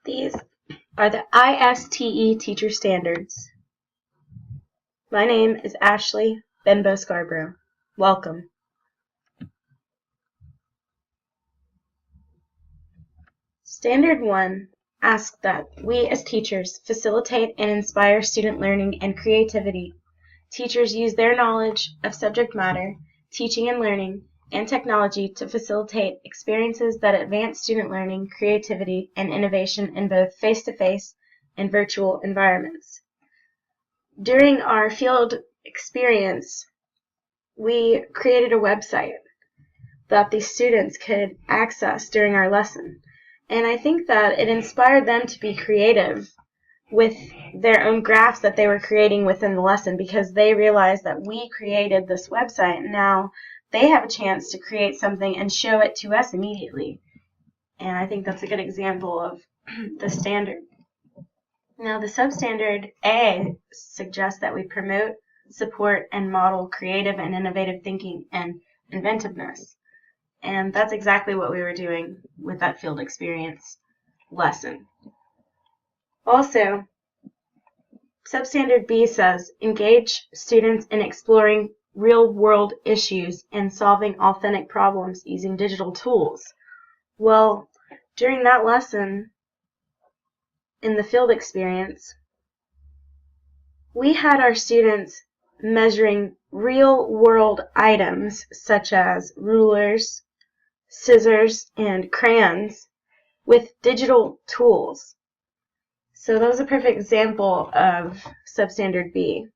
These are the ISTE teacher standards. My name is Ashley Benbow-Scarborough. Welcome. Standard 1 asks that we as teachers facilitate and inspire student learning and creativity. Teachers use their knowledge of subject matter, teaching and learning, and technology to facilitate experiences that advance student learning, creativity, and innovation in both face-to-face and virtual environments. During our field experience, we created a website that the students could access during our lesson. And I think that it inspired them to be creative with their own graphs that they were creating within the lesson, because they realized that we created this website. Now they have a chance to create something and show it to us immediately. And I think that's a good example of the standard. Now the substandard A suggests that we promote, support, and model creative and innovative thinking and inventiveness. And that's exactly what we were doing with that field experience lesson. Also, substandard B says, engage students in exploring real-world issues and solving authentic problems using digital tools. Well, during that lesson, in the field experience, we had our students measuring real-world items such as rulers, scissors, and crayons with digital tools. So that was a perfect example of substandard B.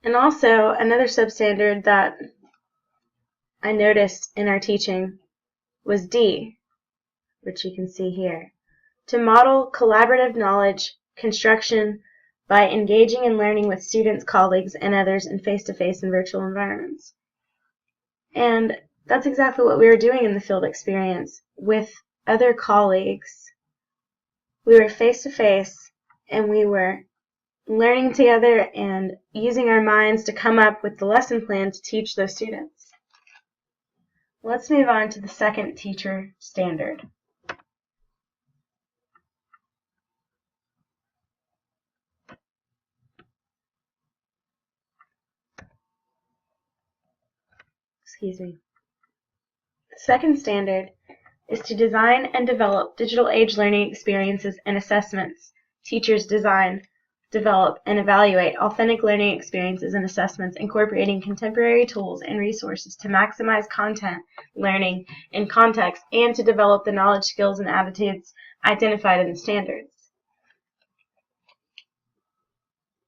And also another substandard that I noticed in our teaching was D, which you can see here. To model collaborative knowledge construction by engaging and learning with students, colleagues, and others in face-to-face and virtual environments. And that's exactly what we were doing in the field experience with other colleagues. We were face-to-face, and we were learning together and using our minds to come up with the lesson plan to teach those students. Let's move on to the second teacher standard. Excuse me. The second standard is to design and develop digital age learning experiences and assessments. Teachers design, develop, and evaluate authentic learning experiences and assessments incorporating contemporary tools and resources to maximize content, learning, and context, and to develop the knowledge, skills, and attitudes identified in the standards.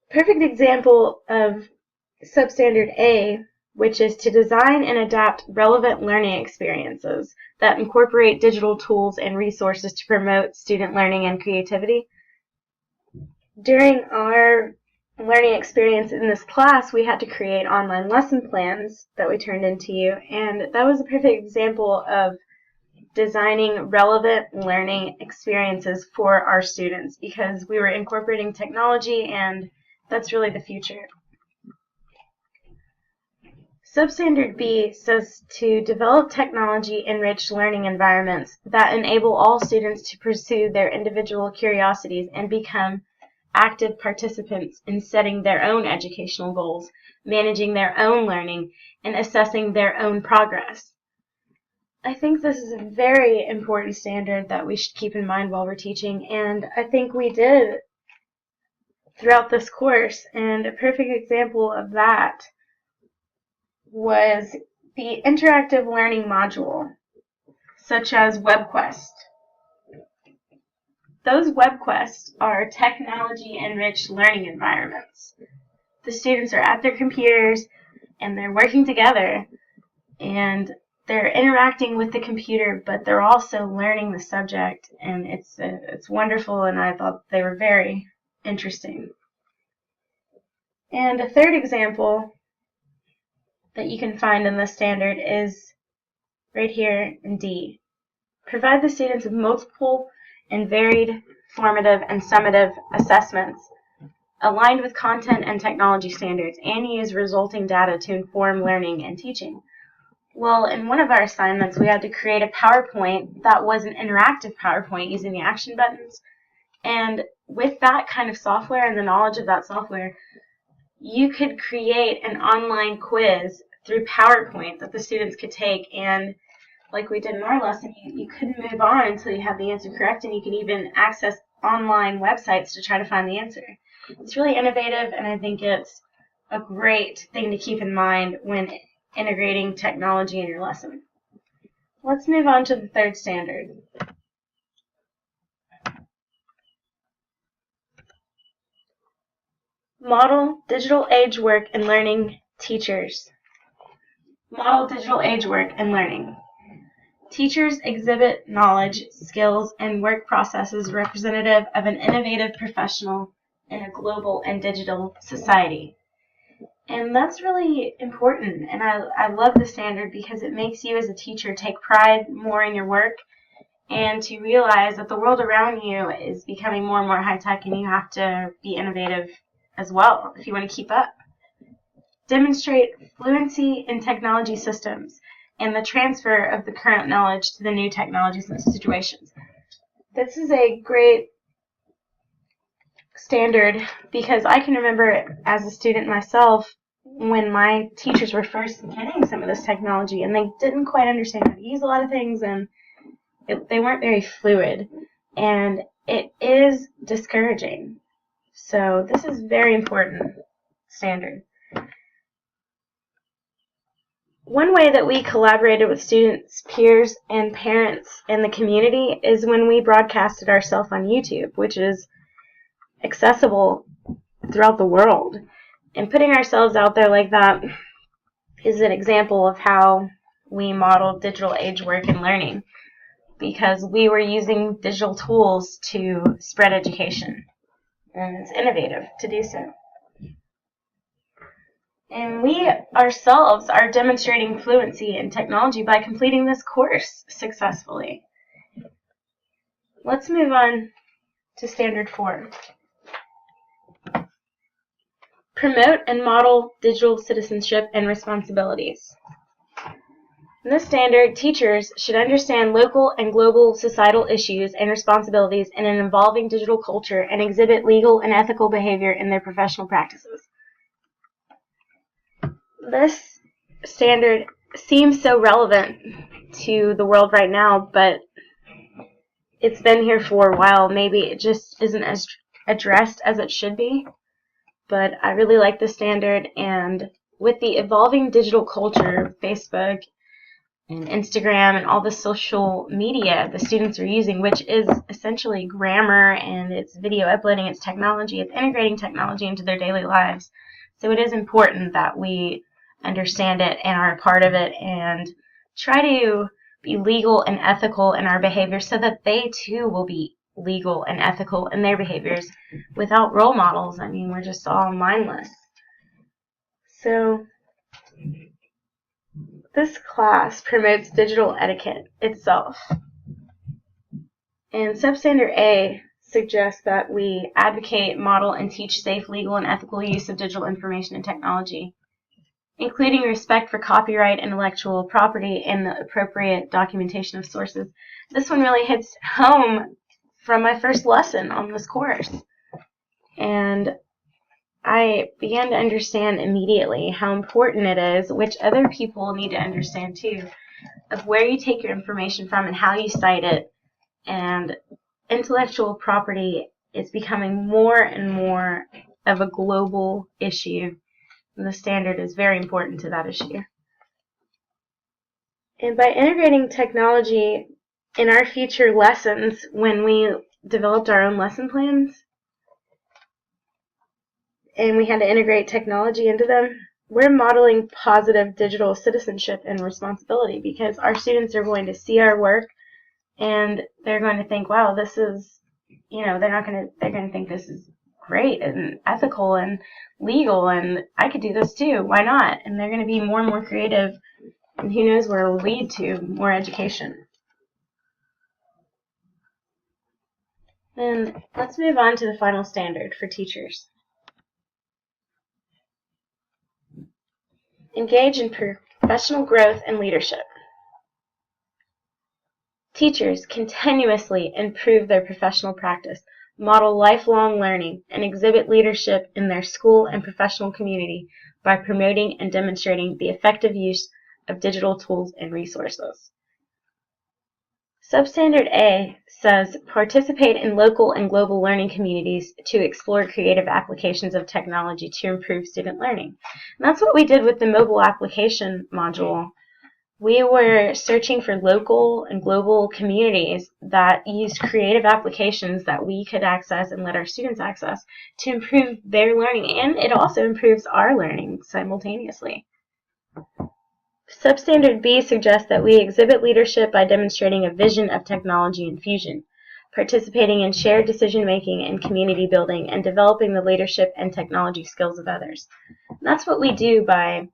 Perfect example of substandard A, which is to design and adapt relevant learning experiences that incorporate digital tools and resources to promote student learning and creativity. During our learning experience in this class, we had to create online lesson plans that we turned into you, and that was a perfect example of designing relevant learning experiences for our students, because we were incorporating technology, and that's really the future. Substandard B says to develop technology-enriched learning environments that enable all students to pursue their individual curiosities and become active participants in setting their own educational goals, managing their own learning, and assessing their own progress. I think this is a very important standard that we should keep in mind while we're teaching, and I think we did throughout this course, and a perfect example of that was the interactive learning module, such as WebQuest. Those WebQuests are technology-enriched learning environments. The students are at their computers and they're working together and they're interacting with the computer, but they're also learning the subject, and it's wonderful, and I thought they were very interesting. And a third example that you can find in this standard is right here in D. Provide the students with multiple and varied formative and summative assessments aligned with content and technology standards, and use resulting data to inform learning and teaching. Well, in one of our assignments, we had to create a PowerPoint that was an interactive PowerPoint using the action buttons. And with that kind of software and the knowledge of that software, you could create an online quiz through PowerPoint that the students could take. And like we did in our lesson, you couldn't move on until you had the answer correct, and you could even access online websites to try to find the answer. It's really innovative, and I think it's a great thing to keep in mind when integrating technology in your lesson. Let's move on to the third standard. Model digital age work and learning teachers. Model digital age work and learning. Teachers exhibit knowledge, skills, and work processes representative of an innovative professional in a global and digital society. And that's really important, and I love the standard because it makes you as a teacher take pride more in your work and to realize that the world around you is becoming more and more high-tech, and you have to be innovative as well if you want to keep up. Demonstrate fluency in technology systems and the transfer of the current knowledge to the new technologies and situations. This is a great standard because I can remember as a student myself when my teachers were first getting some of this technology and they didn't quite understand how to use a lot of things, and they weren't very fluid, and it is discouraging. So this is very important standard. One way that we collaborated with students, peers, and parents in the community is when we broadcasted ourselves on YouTube, which is accessible throughout the world. And putting ourselves out there like that is an example of how we modeled digital age work and learning, because we were using digital tools to spread education. And it's innovative to do so. And we ourselves are demonstrating fluency in technology by completing this course successfully. Let's move on to Standard 4. Promote and model digital citizenship and responsibilities. In this standard, teachers should understand local and global societal issues and responsibilities in an evolving digital culture and exhibit legal and ethical behavior in their professional practices. This standard seems so relevant to the world right now, but it's been here for a while. Maybe it just isn't as addressed as it should be, but I really like the standard. And with the evolving digital culture, Facebook and Instagram and all the social media the students are using, which is essentially grammar and it's video uploading, it's technology, it's integrating technology into their daily lives. So it is important that we understand it and are a part of it and try to be legal and ethical in our behavior so that they too will be legal and ethical in their behaviors. Without role models, I mean, we're just all mindless. So this class promotes digital etiquette itself. And Substandard A suggests that we advocate, model, and teach safe, legal, and ethical use of digital information and technology, including respect for copyright, intellectual property, and the appropriate documentation of sources. This one really hits home from my first lesson on this course. And I began to understand immediately how important it is, which other people need to understand too, of where you take your information from and how you cite it. And intellectual property is becoming more and more of a global issue. And the standard is very important to that issue. And by integrating technology in our future lessons, when we developed our own lesson plans, and we had to integrate technology into them, we're modeling positive digital citizenship and responsibility, because our students are going to see our work and they're going to think, wow, this is, they're going to think this is great and ethical and legal, and I could do this too, why not? And they're going to be more and more creative, and who knows where it will lead to more education. And let's move on to the final standard for teachers. Engage in Professional growth and leadership. Teachers continuously improve their professional practice, model lifelong learning, and exhibit leadership in their school and professional community by promoting and demonstrating the effective use of digital tools and resources. Substandard A says participate in local and global learning communities to explore creative applications of technology to improve student learning. And that's what we did with the mobile application module. We were searching for local and global communities that used creative applications that we could access and let our students access to improve their learning, and it also improves our learning simultaneously. Substandard B suggests that we exhibit leadership by demonstrating a vision of technology infusion, participating in shared decision-making and community building, and developing the leadership and technology skills of others. And that's what we do by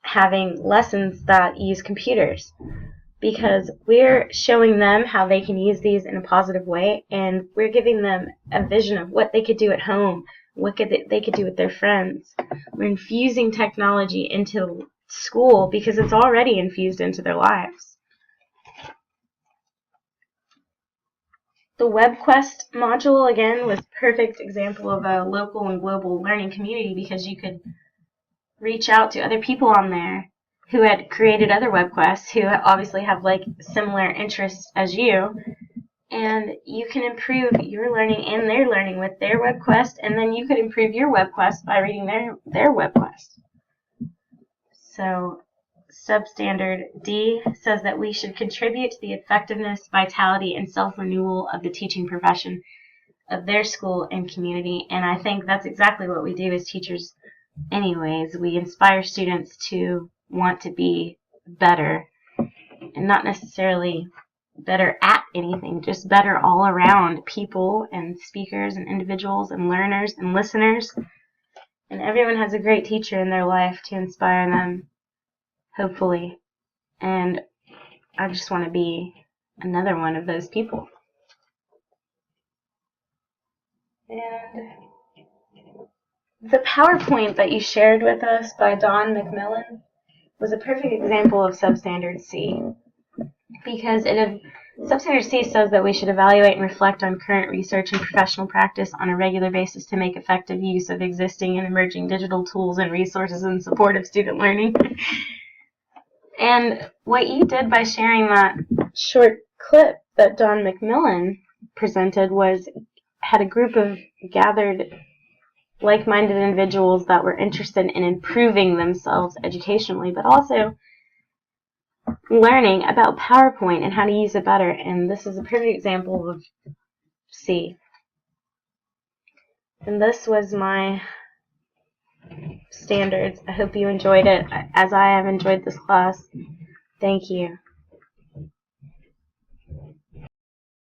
having lessons that use computers, because we're showing them how they can use these in a positive way, and we're giving them a vision of what they could do at home, what they could do with their friends. We're infusing technology into school because it's already infused into their lives. The WebQuest module, again, was a perfect example of a local and global learning community because you could reach out to other people on there who had created other WebQuests who obviously have like similar interests as you, and you can improve your learning and their learning with their WebQuest, and then you could improve your WebQuest by reading their WebQuest. So Substandard D says that we should contribute to the effectiveness, vitality, and self-renewal of the teaching profession of their school and community, and I think that's exactly what we do as teachers anyways. We inspire students to want to be better, and not necessarily better at anything, just better all around people and speakers and individuals and learners and listeners. And everyone has a great teacher in their life to inspire them, hopefully. And I just want to be another one of those people. And the PowerPoint that you shared with us by Don McMillan was a perfect example of Substandard C, because Substandard C says that we should evaluate and reflect on current research and professional practice on a regular basis to make effective use of existing and emerging digital tools and resources in support of student learning. And what you did by sharing that short clip that Don McMillan presented had a group of gathered like-minded individuals that were interested in improving themselves educationally, but also learning about PowerPoint and how to use it better. And this is a perfect example of C. And this was my standards. I hope you enjoyed it as I have enjoyed this class. Thank you.